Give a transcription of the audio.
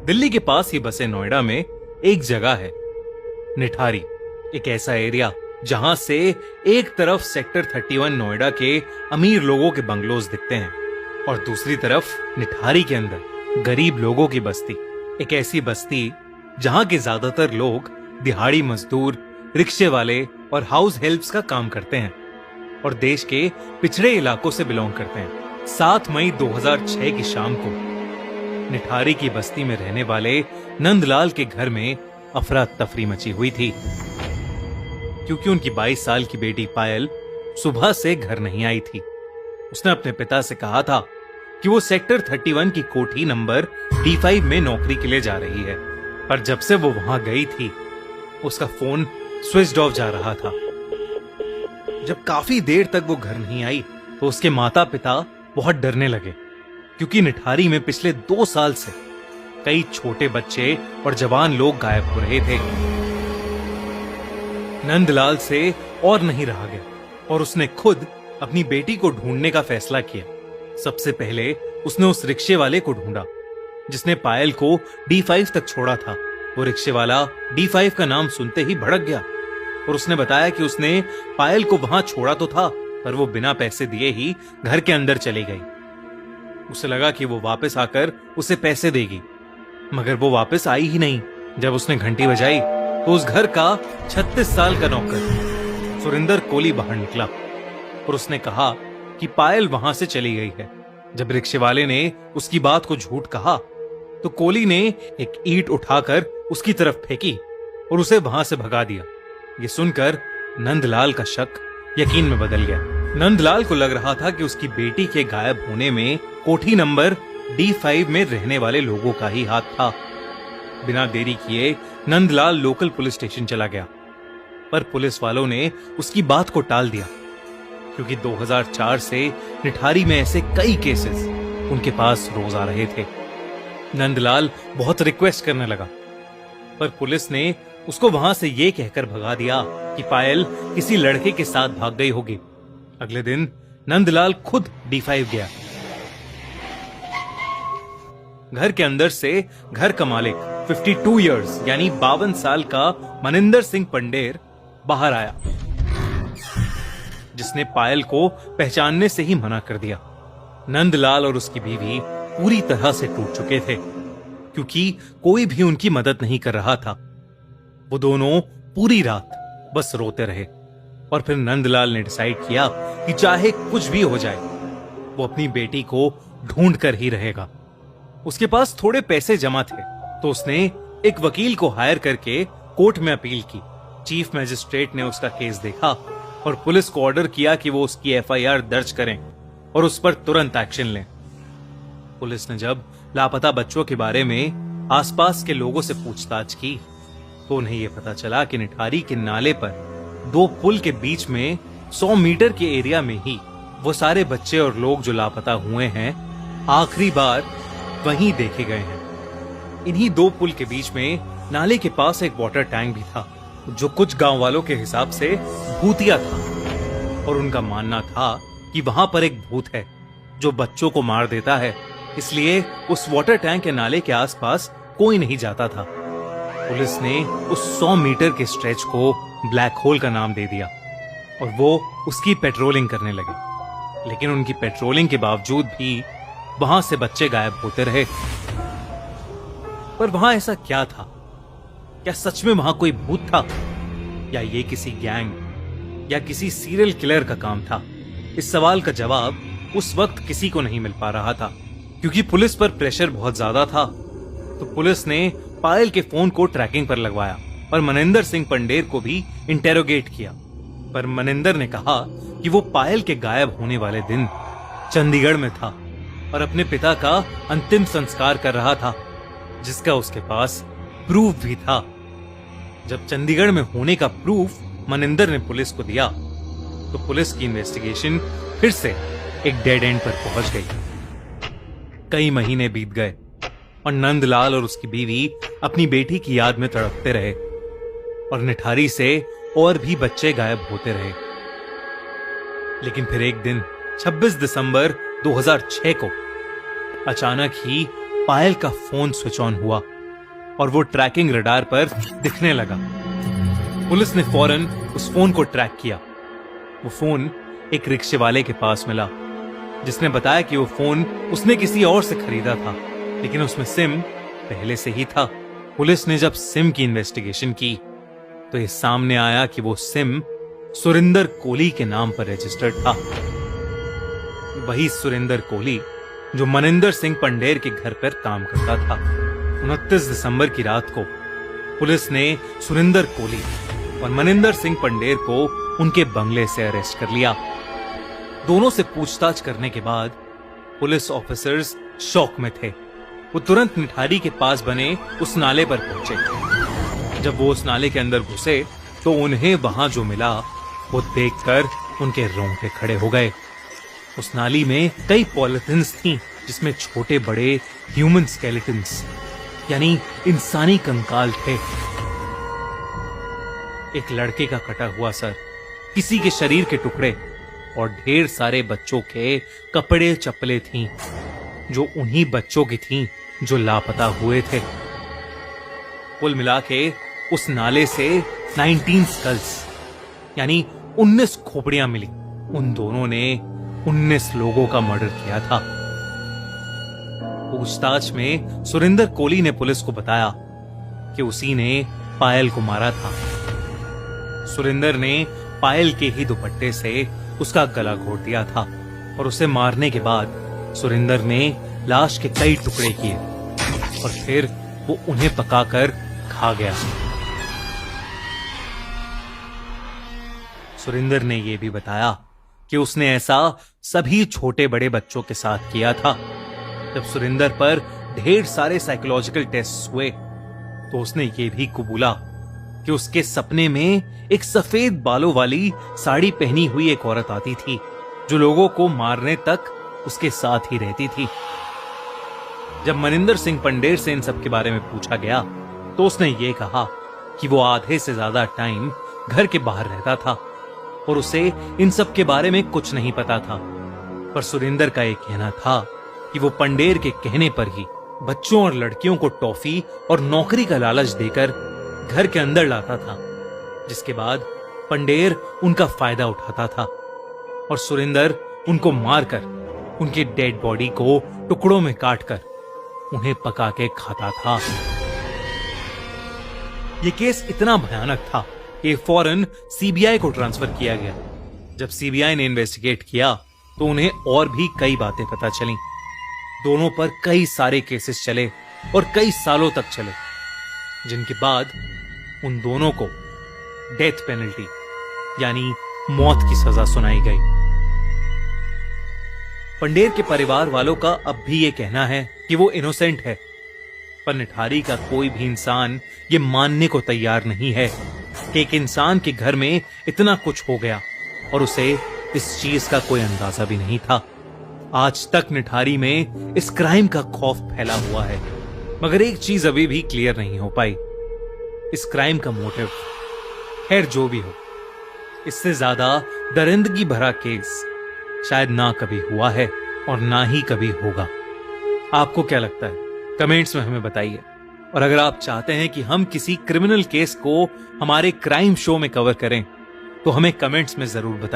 दिल्ली के पास ही बसे नोएडा में एक जगह है निठारी, एक ऐसा एरिया जहां से एक तरफ सेक्टर 31 नोएडा के अमीर लोगों के बंगलोज दिखते हैं और दूसरी तरफ निठारी के अंदर गरीब लोगों की बस्ती, एक ऐसी बस्ती जहां के ज्यादातर लोग दिहाड़ी मजदूर, रिक्शे वाले और हाउस हेल्प्स का काम करते हैं और देश के पिछड़े इलाकों से बिलोंग करते हैं। 7 मई 2006 की शाम को निठारी की बस्ती में रहने वाले नंदलाल के घर में अफरा तफरी मची हुई थी, क्योंकि उनकी 22 साल की बेटी पायल सुबह से घर नहीं आई थी। उसने अपने पिता से कहा था कि वो सेक्टर 31 की कोठी नंबर D5 में नौकरी के लिए जा रही है, पर जब से वो वहां गई थी उसका फोन स्विच्ड ऑफ जा रहा था। जब काफी देर तक वो घर नहीं आई तो उसके माता पिता बहुत डरने लगे, क्योंकि निठारी में पिछले 2 साल से कई छोटे बच्चे और जवान लोग गायब हो रहे थे। नंदलाल से और नहीं रहा गया और उसने खुद अपनी बेटी को ढूंढने का फैसला किया। सबसे पहले उसने उस रिक्शे वाले को ढूंढा जिसने पायल को D5 तक छोड़ा था। वो रिक्शे वाला D5 का नाम सुनते ही भड़क गया और उसने बताया कि उसने पायल को वहां छोड़ा तो था, पर वो बिना पैसे दिए ही घर के अंदर चली गई। उसे लगा कि वो वापस आकर उसे पैसे देगी, मगर वो वापस आई ही नहीं। जब उसने घंटी बजाई तो उस घर का 36 साल का नौकर सुरिंदर कोली बाहर निकला और उसने कहा कि पायल वहां से चली गई है। जब रिक्शे वाले ने उसकी बात को झूठ कहा तो कोली ने एक ईंट उठाकर उसकी तरफ फेंकी और उसे वहां से भगा दिया। ये सुनकर नंदलाल का शक यकीन में बदल गया। नंदलाल को लग रहा था कि उसकी बेटी के गायब होने में कोठी नंबर D5 में रहने वाले लोगों का ही हाथ था। बिना देरी किए नंदलाल लोकल पुलिस स्टेशन चला गया, पर पुलिस वालों ने उसकी बात को टाल दिया, क्योंकि 2004 से निठारी में ऐसे कई केसेस उनके पास रोज आ रहे थे। नंदलाल बहुत रिक्वेस्ट करने लगा, पर पुलिस ने उसको वहां से ये कहकर भगा दिया कि पायल किसी लड़के के साथ भाग गई होगी। अगले दिन नंदलाल खुद D5 गया। घर के अंदर से घर का मालिक 52 इयर्स यानी 52 साल का मनिंदर सिंह पंडेर बाहर आया, जिसने पायल को पहचानने से ही मना कर दिया। नंदलाल और उसकी बीवी पूरी तरह से टूट चुके थे, क्योंकि कोई भी उनकी मदद नहीं कर रहा था। वो दोनों पूरी रात बस रोते रहे और फिर नंदलाल ने डिसाइड किया कि चाहे कुछ भी हो जाए वो अपनी बेटी को ढूंढ कर ही रहेगा। उसके पास थोड़े पैसे जमा थे तो उसने एक वकील को हायर करके कोर्ट में अपील की। चीफ मजिस्ट्रेट ने उसका केस देखा और पुलिस को ऑर्डर किया कि वो उसकी FIR दर्ज करें और उस पर तुरंत एक्शन लें। पुलिस ने जब लापता बच्चों के बारे में आसपास के लोगों से पूछताछ की तो उन्हें यह पता चला कि निठारी के नाले पर 2 पुल के बीच में 100 मीटर के एरिया में ही वो सारे बच्चे और लोग जो लापता हुए हैं आखिरी बार वहीं देखे गए हैं। इन्हीं 2 पुल के बीच में नाले के पास एक वाटर टैंक भी था, जो कुछ गांव वालों के हिसाब से भूतिया था और उनका मानना था कि वहां पर एक भूत है जो बच्चों को मार देता है, इसलिए उस वाटर टैंक के नाले के आसपास कोई नहीं जाता था। पुलिस ने उस 100 मीटर के स्ट्रेच को ब्लैक होल का नाम दे दिया और वो उसकी पेट्रोलिंग करने लगे, लेकिन उनकी पेट्रोलिंग के बावजूद भी वहां से बच्चे गायब होते रहे। पर वहां ऐसा क्या था? क्या सच में वहां कोई भूत था, या ये किसी गैंग या किसी सीरियल किलर का काम था? इस सवाल का जवाब उस वक्त किसी को नहीं मिल पा रहा था, क्योंकि पुलिस पर प्रेशर बहुत ज्यादा था। तो पुलिस ने पायल के फोन को ट्रैकिंग पर लगवाया और मनिंदर सिंह पंडेर को भी इंटेरोगेट किया, पर मनिंदर ने कहा कि वो पायल के गायब होने वाले दिन चंडीगढ़ में था और अपने पिता का अंतिम संस्कार कर रहा था, जिसका उसके पास प्रूफ भी था। जब चंडीगढ़ में होने का प्रूफ मनिंदर ने पुलिस को दिया तो पुलिस की इन्वेस्टिगेशन फिर से एक डेड एंड पर पहुंच गई। कई महीने बीत गए और नंदलाल और उसकी बीवी अपनी बेटी की याद में तड़पते रहे और निठारी से और भी बच्चे गायब होते रहे। लेकिन फिर एक दिन 26 दिसंबर 2006 को अचानक ही पायल का फोन स्विच ऑन हुआ और वो ट्रैकिंग रडार पर दिखने लगा। पुलिस ने फौरन उस फोन को ट्रैक किया। वो फोन एक रिक्शे वाले के पास मिला, जिसने बताया कि वो फोन उसने किसी और से खरीदा था, लेकिन उसमें सिम पहले से ही था। पुलिस ने जब सिम की इन्वेस्टिगेशन की तो ये सामने आया कि वो सिम सुरिंदर कोहली के नाम पर रजिस्टर्ड था। वही सुरिंदर कोहली जो मनिंदर सिंह पंडेर के घर पर काम करता था। 29 दिसंबर की रात को पुलिस ने सुरिंदर कोहली और मनिंदर सिंह पंडेर को उनके बंगले से अरेस्ट कर लिया। दोनों से पूछताछ करने के बाद पुलिस ऑफिसर्स शॉक में थे। वो तुरंत निठारी के पास बने उस नाले पर पहुंचे। जब वो उस नाले के अंदर घुसे तो उन्हें वहां जो मिला वो देखकर उनके रोंगटे खड़े हो गए। उस नाली में कई पॉलिथिन्स थी, जिसमें छोटे बड़े ह्यूमन स्केलेटन्स यानी इंसानी कंकाल थे। एक लड़के का कटा हुआ सर, किसी के शरीर के टुकड़े और ढेर सारे बच्चों के कपड़े चप्पलें थीं, जो उन्हीं बच्चों की थीं जो लापता हुए थे। कुल मिला के उस नाले से 19 स्कल्स यानी 19 खोपड़ियां मिली। उन दोनों ने 19 लोगों का मर्डर किया था। पूछताछ में सुरिंदर कोहली ने पुलिस को बताया कि उसी ने पायल को मारा था। सुरिंदर ने पायल के ही दुपट्टे से उसका गला घोट दिया था और उसे मारने के बाद सुरिंदर ने लाश के कई टुकड़े किए और फिर वो उन्हें पकाकर खा गया। सुरिंदर ने यह भी बताया कि उसने ऐसा सभी छोटे बड़े बच्चों के साथ किया था। जब सुरिंदर पर ढेर सारे साइकोलॉजिकल टेस्ट हुए तो उसने ये भी कबूला कि उसके सपने में एक सफेद बालों वाली साड़ी पहनी हुई एक औरत आती थी, जो लोगों को मारने तक उसके साथ ही रहती थी। जब मनिंदर सिंह पंडेर से इन सब के बारे में पूछा गया तो उसने ये कहा कि वो आधे से ज्यादा टाइम घर के बाहर रहता था और उसे इन सब के बारे में कुछ नहीं पता था। पर सुरिंदर का एक कहना था कि वो पंडेर के कहने पर ही बच्चों और लड़कियों को टॉफी और नौकरी का लालच देकर घर के अंदर लाता था, जिसके बाद पंडेर उनका फायदा उठाता था और सुरिंदर उनको मारकर उनकी डेड बॉडी को टुकड़ों में काटकर उन्हें पका के खाता था। यह केस इतना भयानक था कि फौरन सीबीआई को ट्रांसफर किया गया। जब सीबीआई ने इन्वेस्टिगेट किया तो उन्हें और भी कई बातें पता चली। दोनों पर कई सारे केसेस चले और कई सालों तक चले, जिनके बाद उन दोनों को डेथ पेनल्टी यानी मौत की सजा सुनाई गई। पंडेर के परिवार वालों का अब भी यह कहना है कि वो इनोसेंट है, पर निठारी का कोई भी इंसान ये मानने को तैयार नहीं है कि एक इंसान के घर में इतना कुछ हो गया और उसे इस चीज का कोई अंदाजा भी नहीं था। आज तक निठारी में इस क्राइम का खौफ फैला हुआ है, मगर एक चीज अभी भी क्लियर नहीं हो पाई, इस क्राइम का मोटिव। खैर जो भी हो, इससे ज्यादा दरिंदगी भरा केस शायद ना कभी हुआ है और ना ही कभी होगा। आपको क्या लगता है? कमेंट्स में हमें बताइए। और अगर आप चाहते हैं कि हम किसी क्रिमिनल केस को हमारे क्राइम शो में कवर करें तो हमें कमेंट्स में जरूर बताइए।